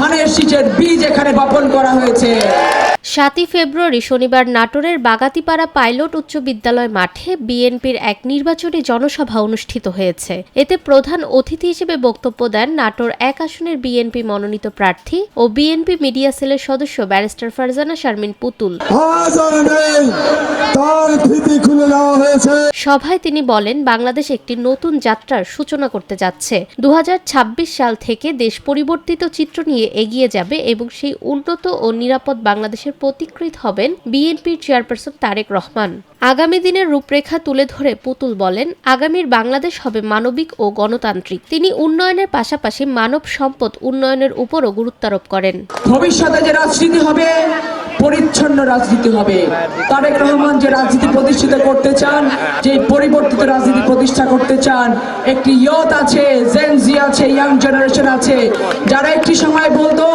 ধানের শীষের বীজ এখানে বপন করা হয়েছে। 7 ফেব্রুয়ারি শনিবার নাটোরের বাগাতিপাড়া পাইলট উচ্চ বিদ্যালয় মাঠে বিএনপির এক নির্বাচনী জনসভা অনুষ্ঠিত হয়েছে। এতে প্রধান অতিথি হিসেবে বক্তব্য দেন নাটোর 1 আসনের বিএনপি মনোনীত প্রার্থী ও বিএনপি মিডিয়া সেলের সদস্য ব্যারিস্টার ফারজানা শারমিন পুতুল। সভায় তিনি বলেন, বাংলাদেশ একটি নতুন যাত্রার সূচনা করতে যাচ্ছে। 2026 সাল থেকে দেশ পরিবর্তিত চিত্র নিয়ে এগিয়ে যাবে এবং সেই উন্নত ও নিরাপদ বাংলাদেশের প্রতিকৃত হবেন বিএনপির চেয়ারপারসন তারেক রহমান। আগামী দিনের রূপরেখা তুলে ধরে পুতুল বলেন, আগামীর বাংলাদেশ হবে মানবিক ও গণতান্ত্রিক। তিনি উন্নয়নের পাশাপাশি মানব সম্পদ উন্নয়নের উপরও গুরুত্বারোপ করেন। ভবিষ্যতে যে রাজনীতি হবে পরিচ্ছন্ন রাজনীতি হবে। তারেক রহমান যে রাজনীতি প্রতিষ্ঠিত করতে চান, যে পরিবর্তিত রাজনীতি প্রতিষ্ঠা করতে চান, একটি ইয়ত আছে, জেনজি আছে, ইয়াং জেনারেশন আছে, যারা একটি সময় বলতো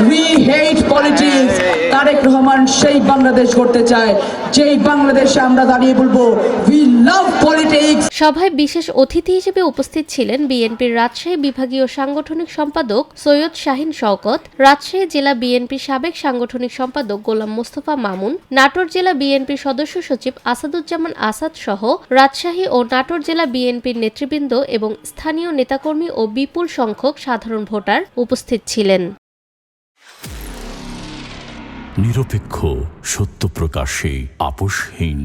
we hate politics. Tarique Rahman সেই বাংলাদেশ করতে চায়, যেই বাংলাদেশে আমরা দাঁড়িয়ে বলবো উই লাভ পলিটিক্স। সভায় বিশেষ অতিথি হিসেবে উপস্থিত ছিলেন বিএনপির রাজশাহী বিভাগীয় সাংগঠনিক সম্পাদক সৈয়দ শাহিন শওকত, রাজশাহী জেলা বিএনপির সাবেক সাংগঠনিক সম্পাদক গোলাম মোস্তফা মামুন, নাটোর জেলা বিএনপির সদস্য সচিব আসাদুজ্জামান আসাদ সহ রাজশাহী ও নাটোর জেলা বিএনপির নেতৃবৃন্দ এবং স্থানীয় নেতাকর্মী ও বিপুল সংখ্যক সাধারণ ভোটার উপস্থিত ছিলেন। নিরপেক্ষ, সত্য প্রকাশে আপোষহীন।